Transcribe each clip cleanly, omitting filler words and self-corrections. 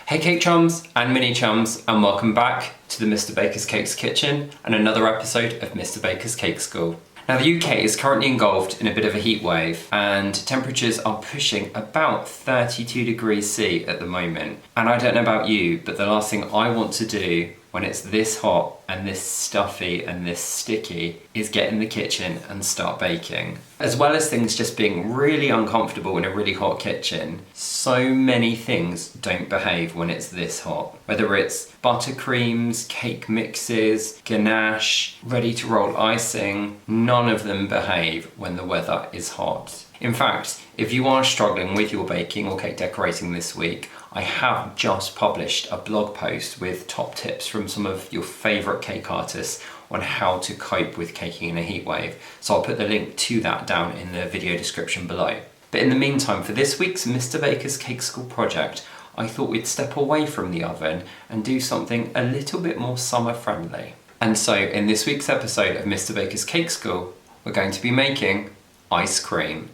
Hey Cake Chums and Mini Chums, and welcome back to the Mr. Baker's Cakes kitchen and another episode of Mr. Baker's Cake School. Now the UK is currently engulfed in a bit of a heat wave and temperatures are pushing about 32 degrees C at the moment. And I don't know about you, but the last thing I want to do when it's this hot and this stuffy and this sticky is get in the kitchen and start baking. As well as things just being really uncomfortable in a really hot kitchen, so many things don't behave when it's this hot. Whether it's buttercreams, cake mixes, ganache, ready to roll icing, none of them behave when the weather is hot. In fact, if you are struggling with your baking or cake decorating this week, I have just published a blog post with top tips from some of your favourite cake artists on how to cope with caking in a heat wave. So I'll put the link to that down in the video description below. But in the meantime, for this week's Mr. Baker's Cake School project, I thought we'd step away from the oven and do something a little bit more summer friendly. And so in this week's episode of Mr. Baker's Cake School, we're going to be making ice cream.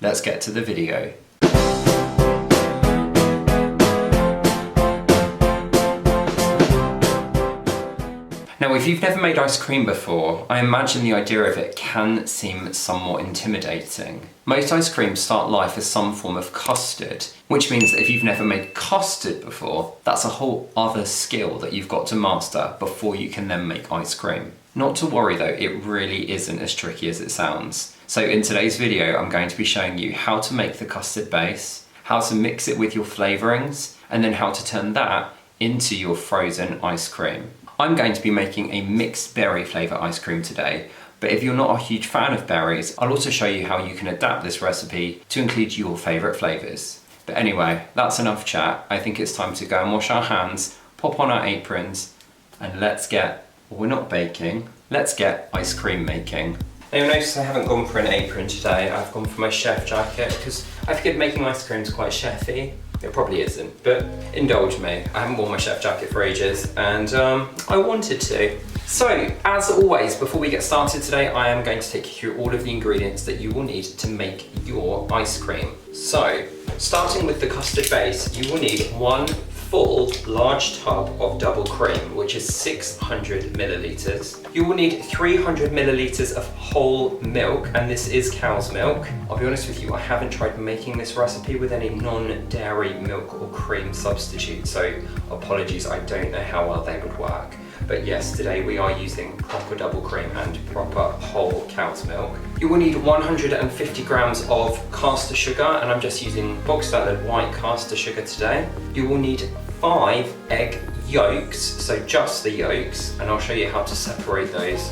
Let's get to the video. Now, if you've never made ice cream before, I imagine the idea of it can seem somewhat intimidating. Most ice creams start life as some form of custard, which means that if you've never made custard before, that's a whole other skill that you've got to master before you can then make ice cream. Not to worry though, it really isn't as tricky as it sounds. So in today's video, I'm going to be showing you how to make the custard base, how to mix it with your flavourings, and then how to turn that into your frozen ice cream. I'm going to be making a mixed berry flavour ice cream today, but if you're not a huge fan of berries, I'll also show you how you can adapt this recipe to include your favourite flavours. But anyway, that's enough chat. I think it's time to go and wash our hands, pop on our aprons, and let's get ice cream making. Now you'll notice I haven't gone for an apron today, I've gone for my chef jacket because I figured making ice cream is quite chefy. It probably isn't, but indulge me. I haven't worn my chef jacket for ages and I wanted to. So, as always, before we get started today, I am going to take you through all of the ingredients that you will need to make your ice cream. So, starting with the custard base, you will need one full large tub of double cream, which is 600 millilitres. You will need 300 millilitres of whole milk, and this is cow's milk. I'll be honest with you, I haven't tried making this recipe with any non-dairy milk or cream substitute, so apologies, I don't know how well they would work. But yes, today we are using proper double cream and proper whole cow's milk. You will need 150 grams of caster sugar, and I'm just using bog standard white caster sugar today. You will need 5 egg yolks, so just the yolks, and I'll show you how to separate those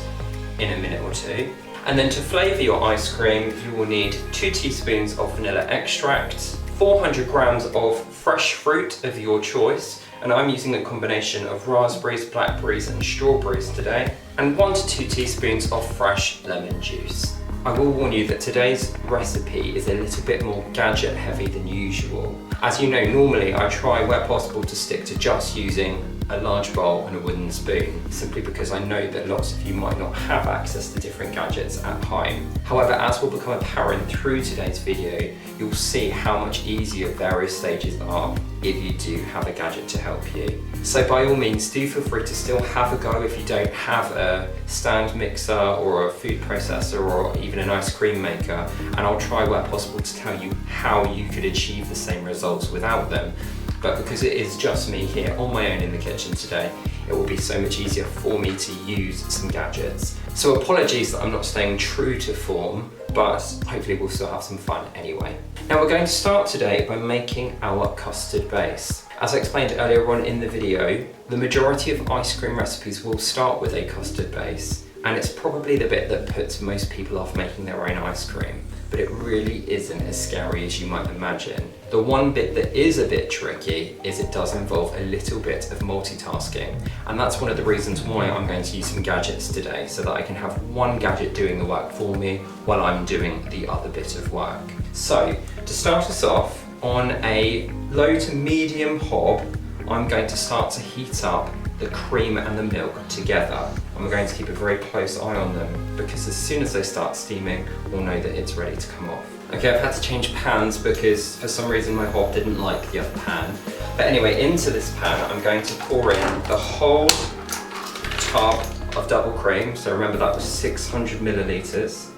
in a minute or two. And then to flavour your ice cream, you will need 2 teaspoons of vanilla extract, 400 grams of fresh fruit of your choice, and I'm using a combination of raspberries, blackberries and strawberries today, and 1 to 2 teaspoons of fresh lemon juice. I will warn you that today's recipe is a little bit more gadget heavy than usual. As you know, normally I try where possible to stick to just using a large bowl and a wooden spoon, simply because I know that lots of you might not have access to different gadgets at home. However, as will become apparent through today's video, you'll see how much easier various stages are if you do have a gadget to help you. So by all means, do feel free to still have a go if you don't have a stand mixer or a food processor or even an ice cream maker, and I'll try where possible to tell you how you could achieve the same results without them. But because it is just me here on my own in the kitchen today, it will be so much easier for me to use some gadgets. So apologies that I'm not staying true to form, but hopefully we'll still have some fun anyway. Now we're going to start today by making our custard base. As I explained earlier on in the video, the majority of ice cream recipes will start with a custard base, and it's probably the bit that puts most people off making their own ice cream. But it really isn't as scary as you might imagine. The one bit that is a bit tricky is it does involve a little bit of multitasking, and that's one of the reasons why I'm going to use some gadgets today, so that I can have one gadget doing the work for me while I'm doing the other bit of work. So to start us off, on a low to medium hob, I'm going to start to heat up the cream and the milk together. And we're going to keep a very close eye on them, because as soon as they start steaming, we'll know that it's ready to come off. Okay, I've had to change pans because for some reason my hob didn't like the other pan. But anyway, into this pan, I'm going to pour in the whole tub of double cream. So remember that was 600 millilitres.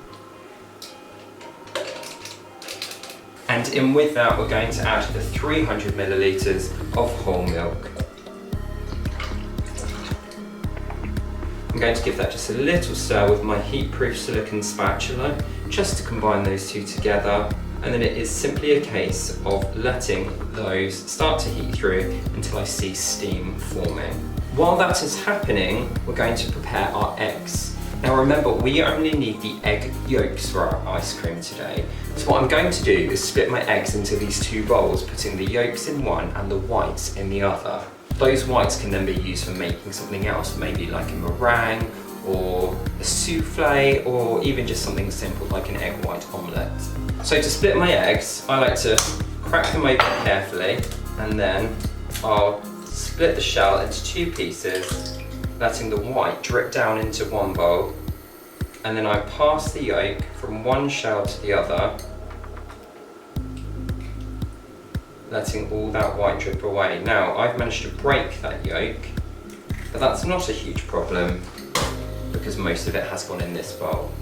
And in with that, we're going to add the 300 millilitres of whole milk. I'm going to give that just a little stir with my heat-proof silicone spatula, just to combine those two together. And then it is simply a case of letting those start to heat through until I see steam forming. While that is happening, we're going to prepare our eggs. Now remember, we only need the egg yolks for our ice cream today. So what I'm going to do is split my eggs into these two bowls, putting the yolks in one and the whites in the other. Those whites can then be used for making something else, maybe like a meringue or a souffle, or even just something simple like an egg white omelette. So to split my eggs, I like to crack them open carefully, and then I'll split the shell into two pieces, letting the white drip down into one bowl, and then I pass the yolk from one shell to the other, letting all that white drip away. Now, I've managed to break that yolk, but that's not a huge problem because most of it has gone in this bowl.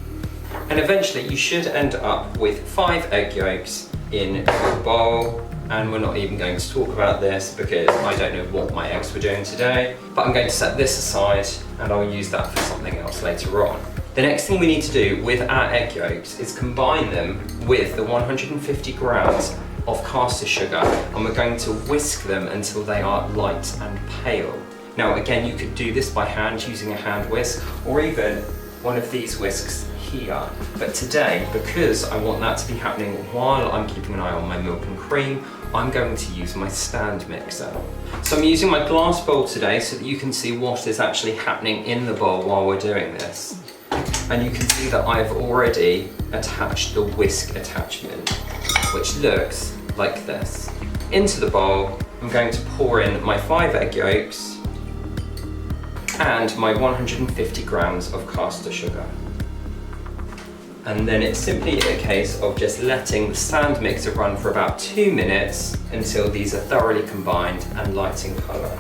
And eventually you should end up with 5 egg yolks in your bowl, and we're not even going to talk about this because I don't know what my eggs were doing today, but I'm going to set this aside and I'll use that for something else later on. The next thing we need to do with our egg yolks is combine them with the 150 grams of caster sugar, and we're going to whisk them until they are light and pale. Now again, you could do this by hand using a hand whisk, or even one of these whisks here. But today, because I want that to be happening while I'm keeping an eye on my milk and cream, I'm going to use my stand mixer. So I'm using my glass bowl today so that you can see what is actually happening in the bowl while we're doing this. And you can see that I've already attached the whisk attachment, which looks like this. Into the bowl, I'm going to pour in my 5 egg yolks and my 150 grams of caster sugar. And then it's simply a case of just letting the stand mixer run for about 2 minutes until these are thoroughly combined and light in colour.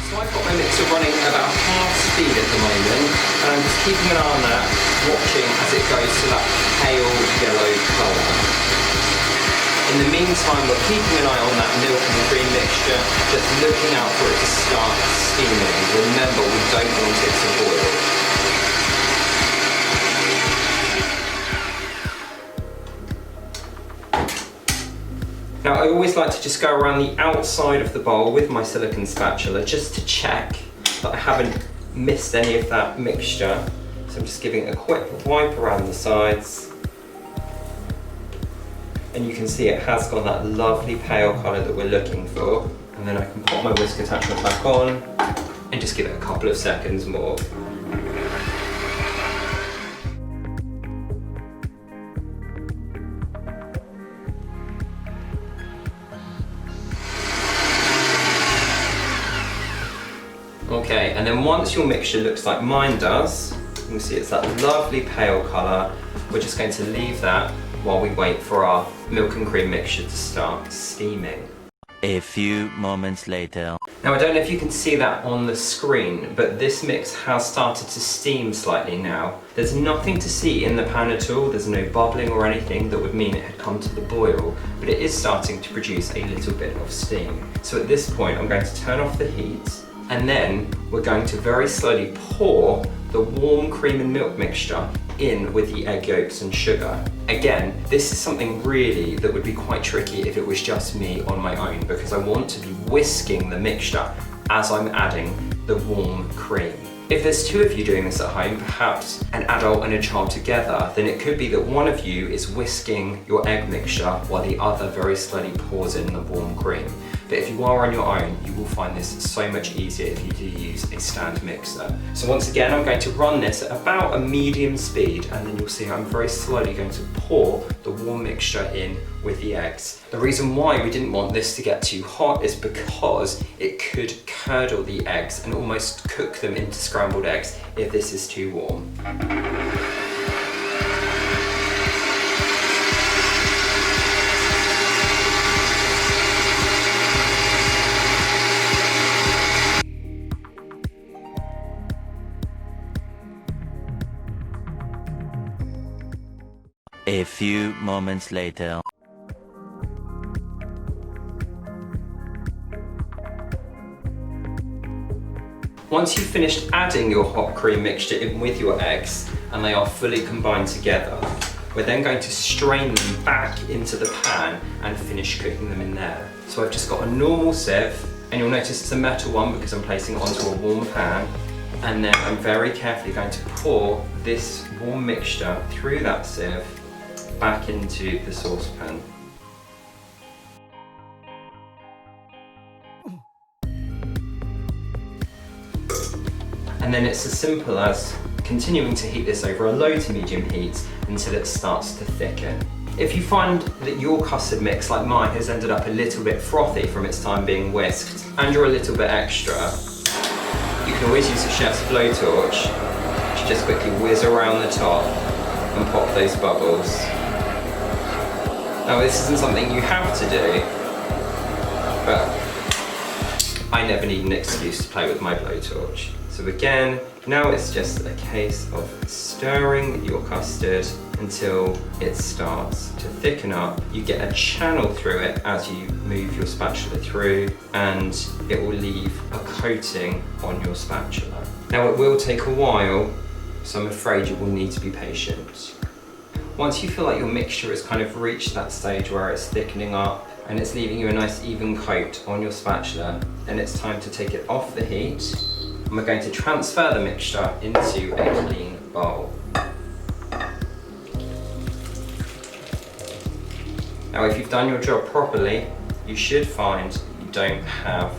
So I've got my mixer running about half speed at the moment, and I'm just keeping an eye on that, watching as it goes to that pale yellow colour. In the meantime, we're keeping an eye on that milk and cream mixture, just looking out for it to start steaming. Remember, we don't want it to boil. Now, I always like to just go around the outside of the bowl with my silicone spatula just to check that I haven't missed any of that mixture. So I'm just giving a quick wipe around the sides. And you can see it has got that lovely pale colour that we're looking for. And then I can put my whisk attachment back on and just give it a couple of seconds more. Okay, and then once your mixture looks like mine does, you can see it's that lovely pale colour, we're just going to leave that while we wait for our milk and cream mixture to start steaming. A few moments later. Now, I don't know if you can see that on the screen, but this mix has started to steam slightly now. There's nothing to see in the pan at all, there's no bubbling or anything that would mean it had come to the boil, but it is starting to produce a little bit of steam. So at this point, I'm going to turn off the heat, and then we're going to very slowly pour the warm cream and milk mixture in with the egg yolks and sugar. Again, this is something really that would be quite tricky if it was just me on my own, because I want to be whisking the mixture as I'm adding the warm cream. If there's 2 of you doing this at home, perhaps an adult and a child together, then it could be that one of you is whisking your egg mixture while the other very slowly pours in the warm cream. but if you are on your own, you will find this so much easier if you do use a stand mixer. So once again, I'm going to run this at about a medium speed, and then you'll see I'm very slowly going to pour the warm mixture in with the eggs. The reason why we didn't want this to get too hot is because it could curdle the eggs and almost cook them into scrambled eggs if this is too warm. A few moments later. Once you've finished adding your hot cream mixture in with your eggs and they are fully combined together, we're then going to strain them back into the pan and finish cooking them in there. So I've just got a normal sieve, and you'll notice it's a metal one because I'm placing it onto a warm pan, and then I'm very carefully going to pour this warm mixture through that sieve back into the saucepan. And then it's as simple as continuing to heat this over a low to medium heat until it starts to thicken. If you find that your custard mix, like mine, has ended up a little bit frothy from its time being whisked, and you're a little bit extra, you can always use a chef's blowtorch to just quickly whiz around the top and pop those bubbles. Now this isn't something you have to do, but I never need an excuse to play with my blowtorch. So again, now it's just a case of stirring your custard until it starts to thicken up. You get a channel through it as you move your spatula through, and it will leave a coating on your spatula. Now it will take a while, so I'm afraid you will need to be patient. Once you feel like your mixture has kind of reached that stage where it's thickening up and it's leaving you a nice even coat on your spatula, then it's time to take it off the heat, and we're going to transfer the mixture into a clean bowl. Now if you've done your job properly, you should find that you don't have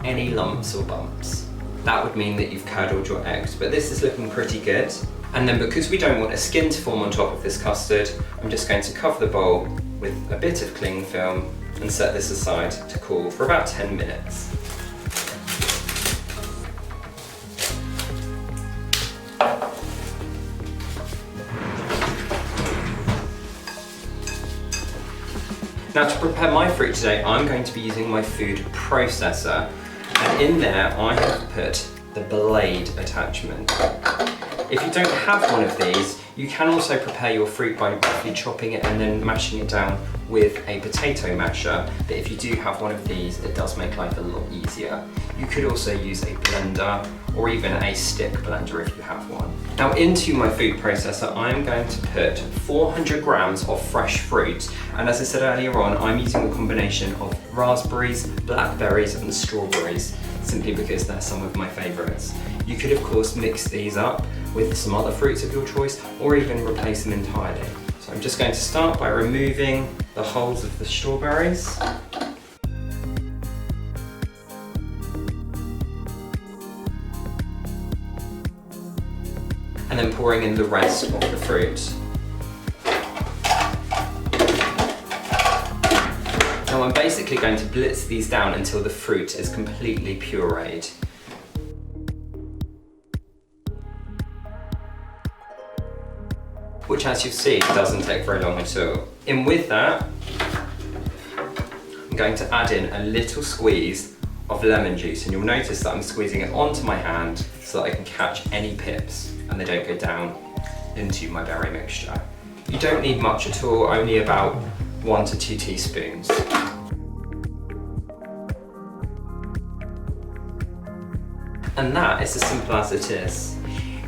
any lumps or bumps. That would mean that you've curdled your eggs, but this is looking pretty good. And then because we don't want a skin to form on top of this custard, I'm just going to cover the bowl with a bit of cling film and set this aside to cool for about 10 minutes. Now to prepare my fruit today, I'm going to be using my food processor, and in there I have put the blade attachment. If you don't have one of these, you can also prepare your fruit by roughly chopping it and then mashing it down with a potato masher, but if you do have one of these, it does make life a lot easier. You could also use a blender or even a stick blender if you have one. Now into my food processor, I'm going to put 400 grams of fresh fruit, and as I said earlier on, I'm using a combination of raspberries, blackberries and strawberries, simply because they're some of my favourites. You could of course mix these up with some other fruits of your choice, or even replace them entirely. So I'm just going to start by removing the hulls of the strawberries. And then pouring in the rest of the fruit. Now I'm basically going to blitz these down until the fruit is completely pureed. Which, as you see, doesn't take very long at all. In with that, I'm going to add in a little squeeze of lemon juice, and you'll notice that I'm squeezing it onto my hand so that I can catch any pips and they don't go down into my berry mixture. You don't need much at all, only about 1 to 2 teaspoons. And that is as simple as it is.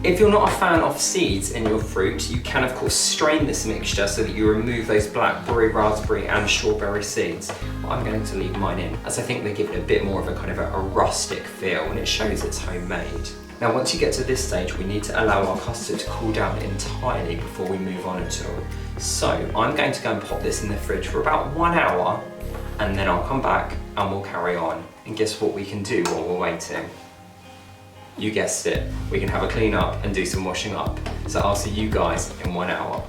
If you're not a fan of seeds in your fruit, you can of course strain this mixture so that you remove those blackberry, raspberry and strawberry seeds. But I'm going to leave mine in, as I think they give it a bit more of a kind of a rustic feel, and it shows it's homemade. Now once you get to this stage, we need to allow our custard to cool down entirely before we move on at all. So I'm going to go and pop this in the fridge for about 1 hour, and then I'll come back and we'll carry on. And guess what we can do while we're waiting? You guessed it, we can have a clean up and do some washing up. So I'll see you guys in 1 hour.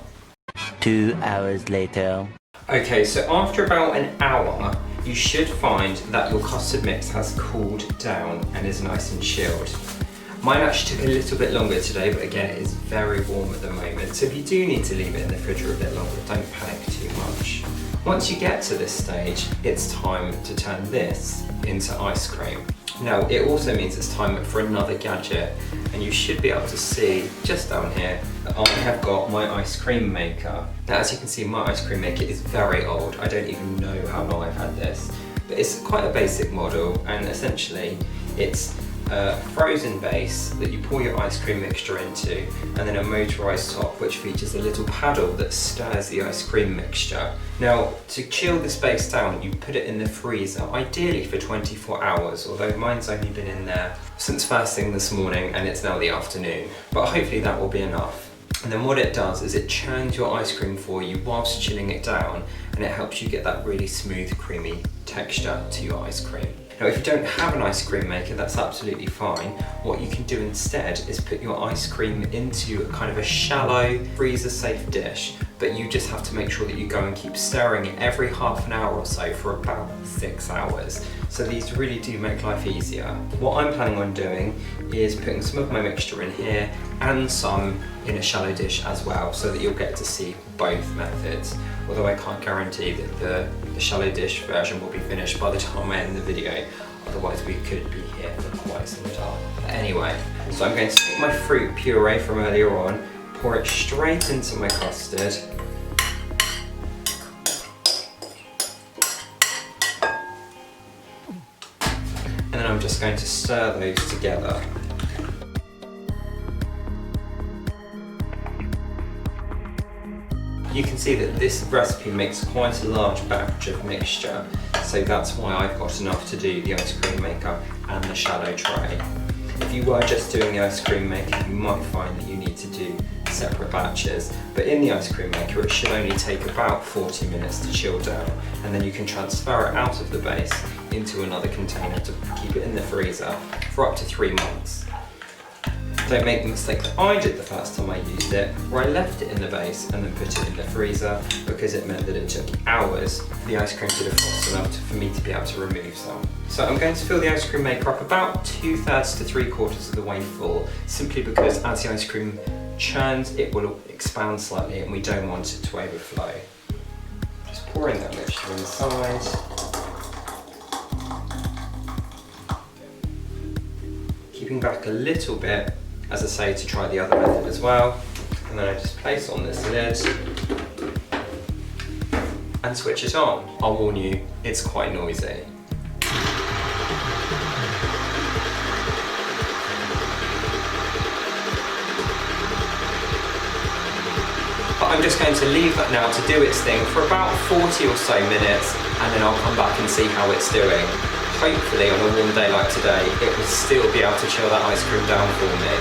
2 hours later. Okay, so after about an hour, you should find that your custard mix has cooled down and is nice and chilled. Mine actually took a little bit longer today, but again, it is very warm at the moment. So if you do need to leave it in the fridge for a bit longer, don't panic too much. Once you get to this stage, it's time to turn this into ice cream. Now, it also means it's time for another gadget, and you should be able to see just down here that I have got my ice cream maker. Now, as you can see, my ice cream maker is very old. I don't even know how long I've had this, but it's quite a basic model, and essentially it's a frozen base that you pour your ice cream mixture into, and then a motorized top which features a little paddle that stirs the ice cream mixture. Now, to chill this base down, you put it in the freezer, ideally for 24 hours, although mine's only been in there since first thing this morning and it's now the afternoon, but hopefully that will be enough. And then what it does is it churns your ice cream for you whilst chilling it down, and it helps you get that really smooth, creamy texture to your ice cream. Now, if you don't have an ice cream maker, that's absolutely fine. What you can do instead is put your ice cream into a kind of a shallow, freezer-safe dish, but you just have to make sure that you go and keep stirring it every half an hour or so for about 6 hours. So these really do make life easier. What I'm planning on doing is putting some of my mixture in here and some in a shallow dish as well, so that you'll get to see both methods. Although I can't guarantee that the shallow dish version will be finished by the time I end the video, otherwise we could be here for quite some time. But anyway, so I'm going to take my fruit puree from earlier on, pour it straight into my custard, and then I'm just going to stir those together. You can see that this recipe makes quite a large batch of mixture, so that's why I've got enough to do the ice cream maker and the shallow tray. If you were just doing the ice cream maker, you might find that you need to do separate batches, but in the ice cream maker it should only take about 40 minutes to chill down, and then you can transfer it out of the base into another container to keep it in the freezer for up to 3 months. Don't make the mistake that I did the first time I used it, where I left it in the base and then put it in the freezer, because it meant that it took hours for the ice cream to defrost enough for me to be able to remove some. So I'm going to fill the ice cream maker up about 2/3 to 3/4 of the way full, simply because as the ice cream churns, it will expand slightly and we don't want it to overflow. Just pouring that mixture inside. Keeping back a little bit, as I say, to try the other method as well. And then I just place on this lid and switch it on. I'll warn you, it's quite noisy. But I'm just going to leave that now to do its thing for about 40 or so minutes, and then I'll come back and see how it's doing. Hopefully on a warm day like today, it will still be able to chill that ice cream down for me.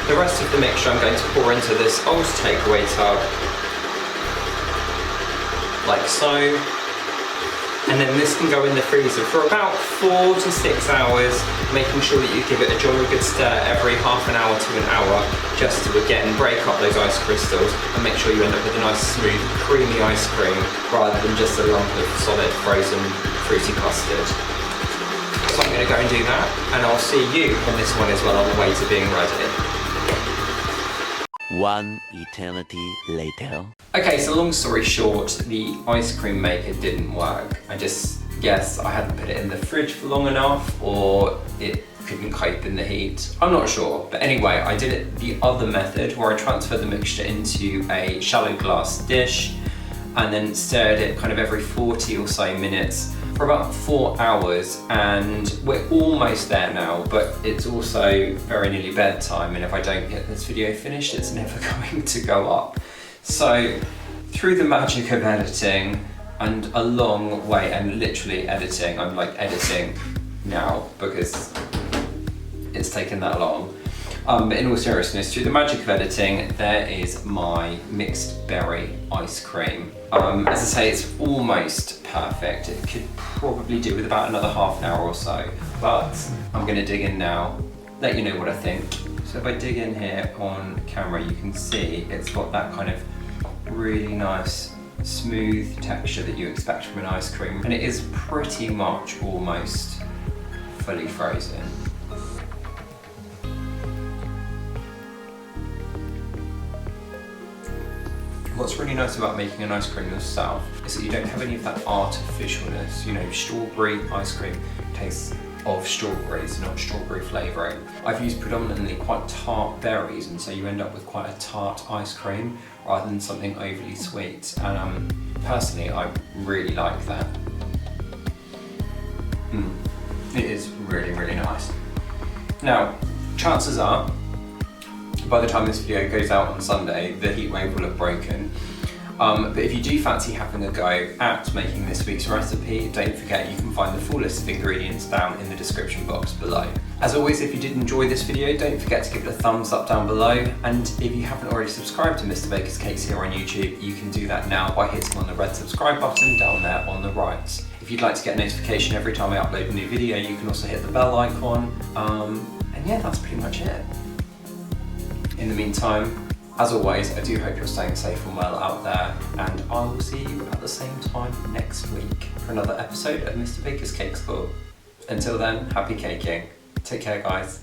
The rest of the mixture I'm going to pour into this old takeaway tub, like so. And then this can go in the freezer for about 4 to 6 hours, making sure that you give it a jolly good stir every half an hour to an hour, just to again break up those ice crystals and make sure you end up with a nice smooth creamy ice cream rather than just a lump of solid frozen fruity custard. So I'm going to go and do that, and I'll see you on this one as well on the way to being ready. 1 eternity later. Okay, so long story short, the ice cream maker didn't work. I guess I hadn't put it in the fridge for long enough, or it couldn't cope in the heat. I'm not sure, but anyway, I did it the other method where I transferred the mixture into a shallow glass dish and then stirred it kind of every 40 or so minutes for about 4 hours, and we're almost there now, but it's also very nearly bedtime, and if I don't get this video finished, it's never going to go up. So through the magic of editing and a long way, and literally editing, I'm like editing now because it's taken that long. But in all seriousness, through the magic of editing, there is my mixed berry ice cream. As I say, it's almost perfect. It could probably do with about another half an hour or so, but I'm gonna dig in now, let you know what I think. So if I dig in here on camera, you can see it's got that kind of really nice smooth texture that you expect from an ice cream, and it is pretty much almost fully frozen. What's really nice about making an ice cream yourself is that you don't have any of that artificialness. You know, strawberry ice cream tastes of strawberries, not strawberry flavouring. I've used predominantly quite tart berries, and so you end up with quite a tart ice cream rather than something overly sweet. And personally, I really like that. It is really, really nice. Now, chances are, by the time this video goes out on Sunday, the heatwave will have broken. But if you do fancy having a go at making this week's recipe, don't forget you can find the full list of ingredients down in the description box below. As always, if you did enjoy this video, don't forget to give it a thumbs up down below. And if you haven't already subscribed to Mr. Baker's Cakes here on YouTube, you can do that now by hitting on the red subscribe button down there on the right. If you'd like to get a notification every time I upload a new video, you can also hit the bell icon. And yeah, that's pretty much it. In the meantime, as always, I do hope you're staying safe and well out there, and I will see you at the same time next week for another episode of Mr. Baker's Cakes Club. Until then, happy caking. Take care, guys.